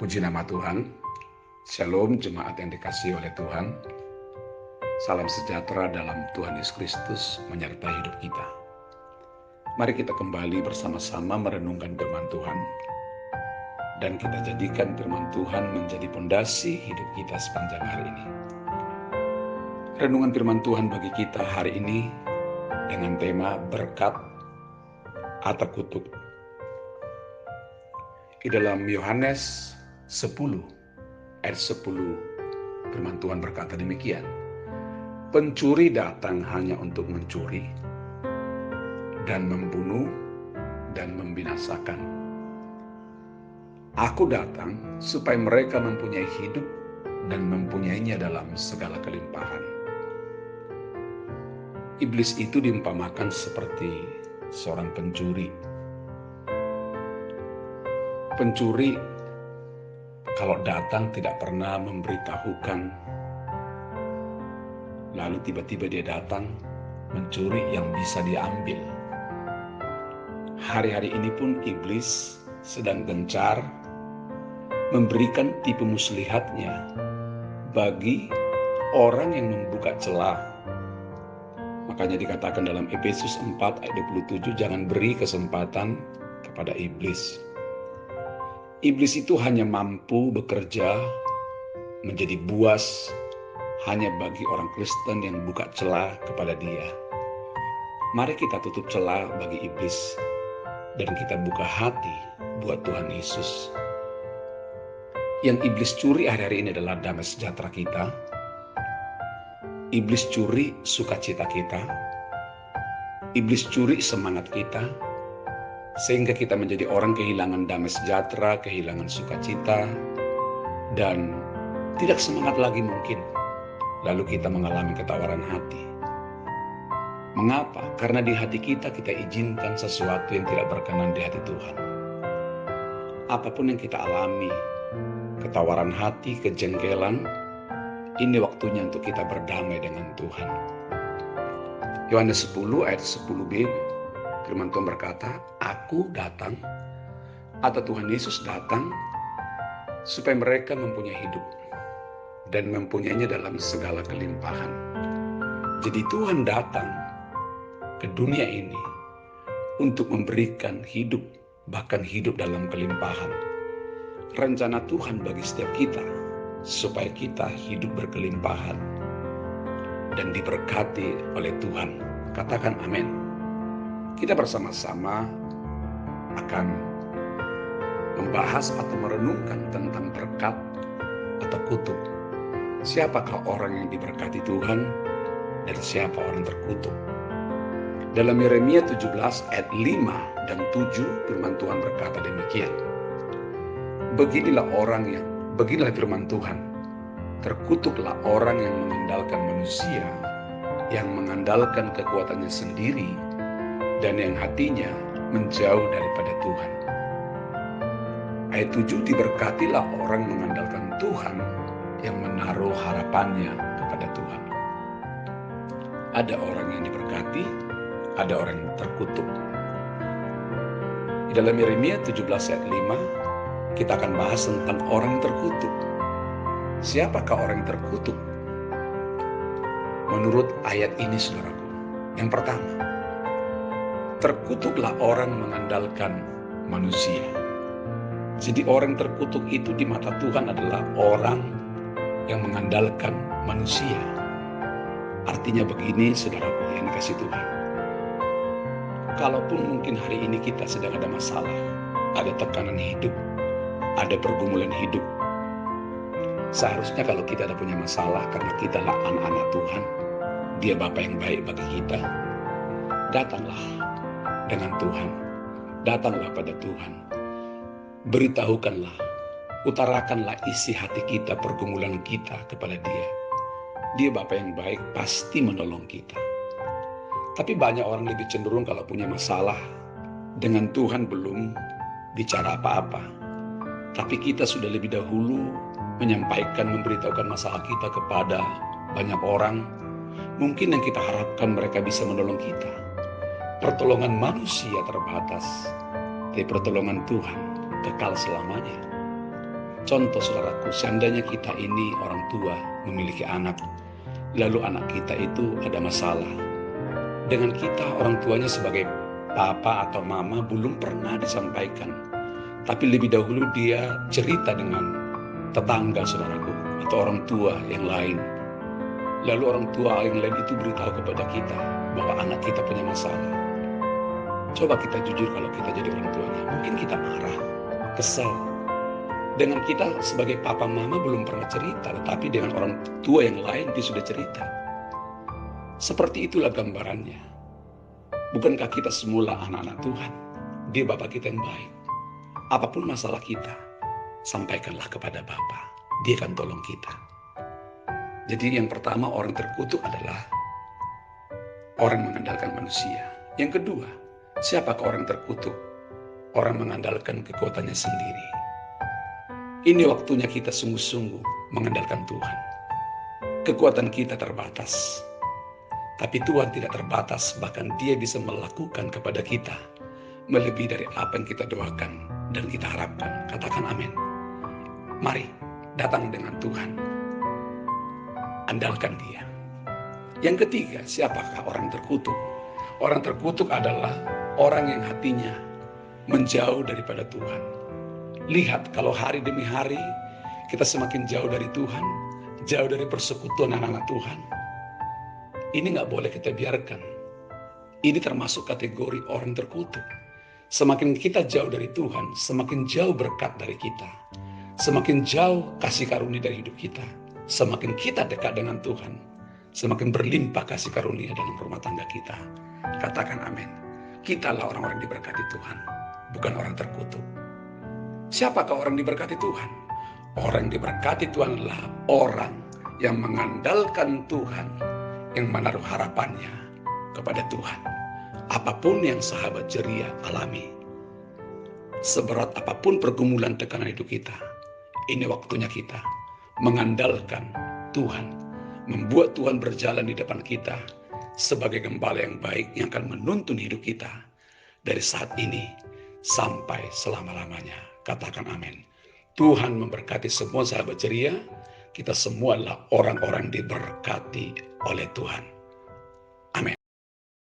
Puji nama Tuhan. Shalom jemaat yang dikasihi oleh Tuhan. Salam sejahtera dalam Tuhan Yesus Kristus menyertai hidup kita. Mari kita kembali bersama-sama merenungkan firman Tuhan. Dan kita jadikan firman Tuhan menjadi pondasi hidup kita sepanjang hari ini. Renungan firman Tuhan bagi kita hari ini dengan tema berkat atau kutuk. Di dalam Yohanes 10 ayat 10 firman Tuhan berkata demikian. Pencuri datang hanya untuk mencuri dan membunuh dan membinasakan. Aku datang supaya mereka mempunyai hidup dan mempunyainya dalam segala kelimpahan. Iblis itu diumpamakan seperti seorang pencuri. Pencuri kalau datang tidak pernah memberitahukan, lalu tiba-tiba dia datang mencuri yang bisa diambil. Hari-hari ini pun iblis sedang gencar memberikan tipu muslihatnya bagi orang yang membuka celah. Makanya dikatakan dalam Efesus 4 ayat 27, jangan beri kesempatan kepada iblis. Iblis itu hanya mampu bekerja menjadi buas hanya bagi orang Kristen yang buka celah kepada dia. Mari kita tutup celah bagi iblis dan kita buka hati buat Tuhan Yesus. Yang iblis curi hari-hari ini adalah damai sejahtera kita. Iblis curi sukacita kita. Iblis curi semangat kita. Sehingga kita menjadi orang kehilangan damai sejahtera, kehilangan sukacita, dan tidak semangat lagi mungkin. Lalu kita mengalami ketawaran hati. Mengapa? Karena di hati kita izinkan sesuatu yang tidak berkenan di hati Tuhan. Apapun yang kita alami, ketawaran hati, kejengkelan, ini waktunya untuk kita berdamai dengan Tuhan. Yohanes 10 ayat 10b, firman Tuhan berkata, Aku datang, atau Tuhan Yesus datang, supaya mereka mempunyai hidup dan mempunyainya dalam segala kelimpahan. Jadi Tuhan datang ke dunia ini untuk memberikan hidup, bahkan hidup dalam kelimpahan. Rencana Tuhan bagi setiap kita, supaya kita hidup berkelimpahan dan diberkati oleh Tuhan. Katakan amin. Kita bersama-sama akan membahas atau merenungkan tentang berkat atau kutuk. Siapakah orang yang diberkati Tuhan dan siapa orang terkutuk? Dalam Yeremia 17 ayat 5 dan 7 firman Tuhan berkata demikian. Beginilah firman Tuhan. Terkutuklah orang yang mengandalkan manusia, yang mengandalkan kekuatannya sendiri, dan yang hatinya menjauh daripada Tuhan. Ayat 7, diberkatilah orang mengandalkan Tuhan yang menaruh harapannya kepada Tuhan. Ada orang yang diberkati, ada orang yang terkutuk. Di dalam Yeremia 17 ayat 5, kita akan bahas tentang orang yang terkutuk. Siapakah orang yang terkutuk? Menurut ayat ini, saudaraku, yang pertama, terkutuklah orang mengandalkan manusia. Jadi orang terkutuk itu di mata Tuhan adalah orang yang mengandalkan manusia. Artinya begini, saudaraku yang dikasihi Tuhan. Kalaupun mungkin hari ini kita sedang ada masalah, ada tekanan hidup, ada pergumulan hidup. Seharusnya kalau kita ada punya masalah karena kita adalah anak-anak Tuhan, Dia Bapa yang baik bagi kita, datanglah dengan Tuhan. Datanglah pada Tuhan. Beritahukanlah, utarakanlah isi hati kita, pergumulan kita kepada Dia. Dia Bapa yang baik pasti menolong kita. Tapi banyak orang lebih cenderung kalau punya masalah, dengan Tuhan belum bicara apa-apa. Tapi kita sudah lebih dahulu menyampaikan, memberitahukan masalah kita kepada banyak orang. Mungkin yang kita harapkan mereka bisa menolong kita. Pertolongan manusia terbatas, tapi pertolongan Tuhan kekal selamanya. Contoh saudaraku, seandainya kita ini orang tua memiliki anak, lalu anak kita itu ada masalah. Dengan kita orang tuanya sebagai papa atau mama belum pernah disampaikan. Tapi lebih dahulu dia cerita dengan tetangga saudaraku atau orang tua yang lain. Lalu orang tua yang lain itu beritahu kepada kita bahwa anak kita punya masalah. Coba kita jujur kalau kita jadi orang tuanya. Mungkin kita marah, kesal. Dengan kita sebagai papa mama belum pernah cerita, tetapi dengan orang tua yang lain dia sudah cerita. Seperti itulah gambarannya. Bukankah kita semula anak-anak Tuhan? Dia Bapa kita yang baik. Apapun masalah kita, sampaikanlah kepada Bapa. Dia akan tolong kita. Jadi yang pertama, orang terkutuk adalah orang mengandalkan manusia. Yang kedua, siapakah orang terkutuk? Orang mengandalkan kekuatannya sendiri. Ini waktunya kita sungguh-sungguh mengandalkan Tuhan. Kekuatan kita terbatas. Tapi Tuhan tidak terbatas, bahkan Dia bisa melakukan kepada kita melebihi dari apa yang kita doakan dan kita harapkan. Katakan amin. Mari datang dengan Tuhan. Andalkan Dia. Yang ketiga, siapakah orang terkutuk? Orang terkutuk adalah orang yang hatinya menjauh daripada Tuhan. Lihat kalau hari demi hari kita semakin jauh dari Tuhan, jauh dari persekutuan anak-anak Tuhan. Ini gak boleh kita biarkan. Ini termasuk kategori orang terkutuk. Semakin kita jauh dari Tuhan, semakin jauh berkat dari kita. Semakin jauh kasih karunia dari hidup kita. Semakin kita dekat dengan Tuhan, semakin berlimpah kasih karunia dalam rumah tangga kita. Katakan amin. Kitalah orang-orang diberkati Tuhan, bukan orang terkutuk. Siapakah orang diberkati Tuhan? Orang diberkati Tuhan adalah orang yang mengandalkan Tuhan, yang menaruh harapannya kepada Tuhan. Apapun yang sahabat ceria alami, seberat apapun pergumulan tekanan hidup kita, ini waktunya kita mengandalkan Tuhan, membuat Tuhan berjalan di depan kita sebagai gembala yang baik yang akan menuntun hidup kita dari saat ini sampai selama-lamanya. Katakan amin. Tuhan memberkati semua sahabat ceria. Kita semua adalah orang-orang diberkati oleh Tuhan.